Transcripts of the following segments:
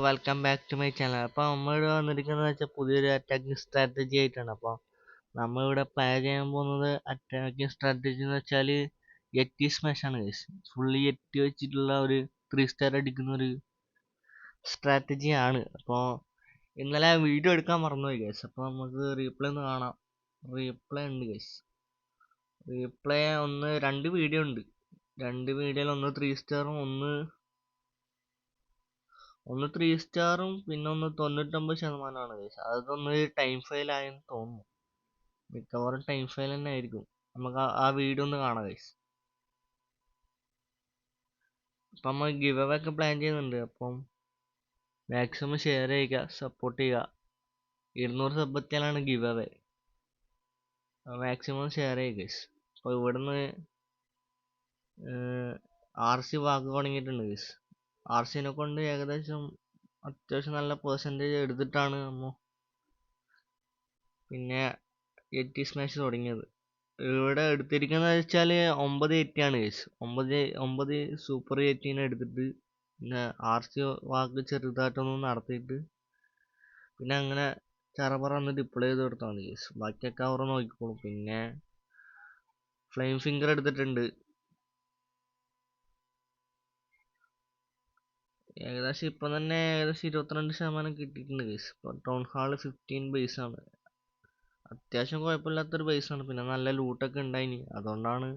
Welcome back to my channel. അപ്പോൾ നമ്മളിവിടെ വന്നിരിക്കുന്നത് വെച്ചാൽ പുതിയൊരു അറ്റാക്കിംഗ് സ്ട്രാറ്റജി ആയിട്ടാണ്. അപ്പോൾ നമ്മളിവിടെ പ്ലേ ചെയ്യാൻ പോകുന്നത് അറ്റാക്കിംഗ് സ്ട്രാറ്റജി എന്ന് വെച്ചാൽ യെറ്റി സ്മാഷ് ആണ് ഗൈസ്. ഫുള്ളി യെറ്റി വെച്ചിട്ടുള്ള ഒരു 3 സ്റ്റാർ അടിക്കുന്ന ഒരു സ്ട്രാറ്റജി ആണ്. അപ്പോൾ ഇന്നലെ വീഡിയോ എടുക്കാൻ മറന്നുപോയി ഗൈസ്. അപ്പോൾ നമുക്ക് റീപ്ലേ ഒന്ന് കാണാം. റീപ്ലേ ഉണ്ട് ഗൈസ്. റീപ്ലേ രണ്ട് വീഡിയോ ഉണ്ട്. രണ്ട് വീഡിയോയിൽ ഒന്ന് 3 സ്റ്റാറും ഒന്ന് 3 സ്റ്റാറും പിന്നെ ഒന്ന് 99% ഗൈസ്. അതൊന്ന് ടൈം ഫെയിൽ ആയെന്ന് തോന്നുന്നു. മിക്കവാറും ടൈം ഫെയിൽ തന്നെ ആയിരിക്കും. നമുക്ക് ആ വീഡിയോ ഒന്ന് കാണാം ഗൈസ്. അപ്പം നമ്മൾ ഗിവ് അവേ ഒക്കെ പ്ലാൻ ചെയ്യുന്നുണ്ട്. അപ്പം മാക്സിമം ഷെയർ ചെയ്യുക, സപ്പോർട്ട് ചെയ്യുക. 200 സബ് എത്തിയാലാണ് ഗിവ് അവേ. മാക്സിമം ഷെയർ ചെയ്യുക ഗൈസ്. അപ്പോൾ ഇവിടുന്ന് RC വാക്ക് തുടങ്ങിയിട്ടുണ്ട് ഗൈസ്. RCനെ കൊണ്ട് ഏകദേശം അത്യാവശ്യം നല്ല പെർസെൻറ്റേജ് എടുത്തിട്ടാണ് നമ്മൾ പിന്നെ യെറ്റി സ്മാഷ് തുടങ്ങിയത്. ഇവിടെ എടുത്തിരിക്കുന്നത് വെച്ചാൽ 9 യെറ്റിയാണ് ഗൈസ്. 9 സൂപ്പർ യെറ്റീനെ എടുത്തിട്ട് പിന്നെ RC വാക്ക് ചെറുതായിട്ടൊന്ന് നടത്തിയിട്ട് പിന്നെ അങ്ങനെ ചറപറ ഒന്ന് ഡിപ്ലോയ് ചെയ്ത് കൊടുത്താൽ മതി ഗൈസ്. ബാക്കിയൊക്കെ അവർ നോക്കിക്കോളും. പിന്നെ ഫ്ലെയിം ഫിംഗർ എടുത്തിട്ടുണ്ട്. ഏകദേശം ഇപ്പം തന്നെ ഏകദേശം 22% കിട്ടിയിട്ടുണ്ട് ഗൈസ്. ഇപ്പോൾ ടൗൺ ഹാൾ 15 ബേസ് ആണ്. അത്യാവശ്യം കുഴപ്പമില്ലാത്തൊരു ബേസ് ആണ്. പിന്നെ നല്ല ലൂട്ടൊക്കെ ഉണ്ടായിനി. അതുകൊണ്ടാണ്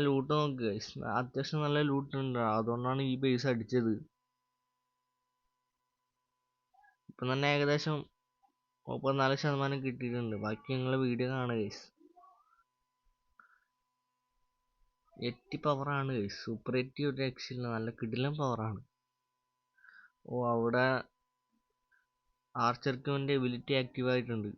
ലൂട്ട് നോക്കുക ഗൈസ്. അത്യാവശ്യം നല്ല ലൂട്ട് ഉണ്ട്. അതുകൊണ്ടാണ് ഈ ബേസ് അടിച്ചത്. ഇപ്പം തന്നെ ഏകദേശം 34% കിട്ടിയിട്ടുണ്ട്. ബാക്കി നിങ്ങൾ വീഡിയോ കാണുക ഗൈസ്. യെറ്റി പവറാണ് ഗൈസ്. സൂപ്പർ യെറ്റി ഒരു രക്ഷയില്ല. നല്ല കിടിലൻ പവറാണ്. അവിടെ ആർച്ചർക്ക് വേണ്ടി എബിലിറ്റി ആക്റ്റീവ് ആയിട്ടുണ്ട്.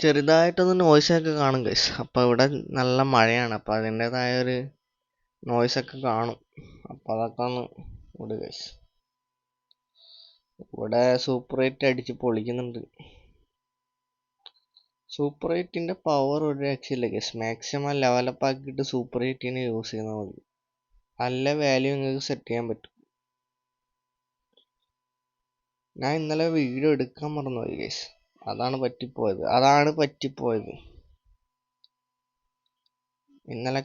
ചെറുതായിട്ടൊന്ന് നോയ്സൊക്കെ കാണും ഗൈസ്. അപ്പോൾ ഇവിടെ നല്ല മഴയാണ്. അപ്പോൾ അതിൻ്റെതായ ഒരു നോയ്സൊക്കെ കാണും. അപ്പോൾ അതൊക്കെ ഒന്ന് വിടുക ഗൈസ്. ഇവിടെ സൂപ്പർ എയ്റ്റ് അടിച്ച് പൊളിക്കുന്നുണ്ട്. സൂപ്പർ എയ്റ്റിൻ്റെ പവർ ഒരു രക്ഷയില്ല ഗൈസ്. മാക്സിമം ലെവലപ്പ് ആക്കിയിട്ട് സൂപ്പർ എയ്റ്റിനെ യൂസ് ചെയ്യുന്നാൽ മതി. നല്ല വാല്യൂ നിങ്ങൾക്ക് സെറ്റ് ചെയ്യാൻ പറ്റും. ഞാൻ ഇന്നലെ വീഡിയോ എടുക്കാൻ മറന്നുപോയി ഗൈസ്. അതാണ് പറ്റിപ്പോയത്. ഇന്നലെ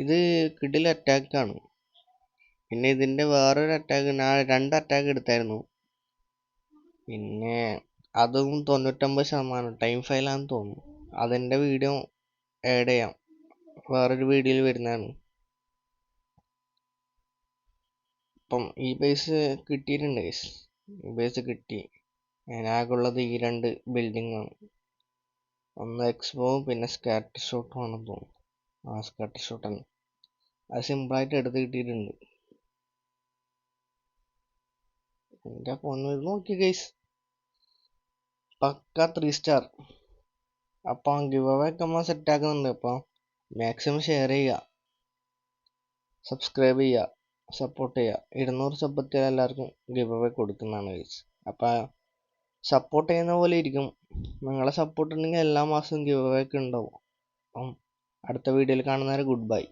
ഇത് കിഡിൽ അറ്റാക്കാണ്. പിന്നെ ഇതിൻ്റെ വേറൊരു അറ്റാക്ക്, ഞാൻ 2 അറ്റാക്ക് എടുത്തായിരുന്നു. പിന്നെ അതും 99% ടൈം ഫയലാന്ന് തോന്നുന്നു. അതിൻ്റെ വീഡിയോ ആഡ് ചെയ്യാം, വേറൊരു വീഡിയോയിൽ വരുന്നതാണ്. അപ്പം ഈ ബേസ് കിട്ടിയിട്ടുണ്ട് ഗൈസ്. ഈ ബേസ് കിട്ടി. ഞാനാകുള്ളത് ഈ 2 ബിൽഡിംഗ് ആണ്. ഒന്ന് എക്സ്പോവും പിന്നെ സ്കാറ്റർ ഷോട്ടും ആണെന്ന് തോന്നുന്നു. സ്കാറ്റർ ഷോട്ടാണ്. അത് സിമ്പിളായിട്ട് എടുത്ത് കിട്ടിയിട്ടുണ്ട്. എൻ്റെ ഫോണിൽ നോക്കി ഗൈസ്. പക്ക 3 സ്റ്റാർ. അപ്പം ഗിവ് അവേ ഒക്കെ നമ്മൾ സെറ്റ് ആക്കുന്നുണ്ട്. അപ്പോൾ മാക്സിമം ഷെയർ ചെയ്യുക, സബ്സ്ക്രൈബ് ചെയ്യുക, സപ്പോർട്ട് ചെയ്യുക. 200 സബ് എത്തിയാൽ എല്ലാവർക്കും ഗിവ് അവേ കൊടുക്കുന്നതാണ് ഗൈസ്. അപ്പം സപ്പോർട്ട് ചെയ്യുന്ന പോലെ ഇരിക്കും. നിങ്ങളെ സപ്പോർട്ട് ഉണ്ടെങ്കിൽ എല്ലാ മാസവും ഗിവ് അവേ ഒക്കെ ഉണ്ടാവും. അപ്പം അടുത്ത വീഡിയോയിൽ കാണുന്നവരെ ഗുഡ് ബൈ.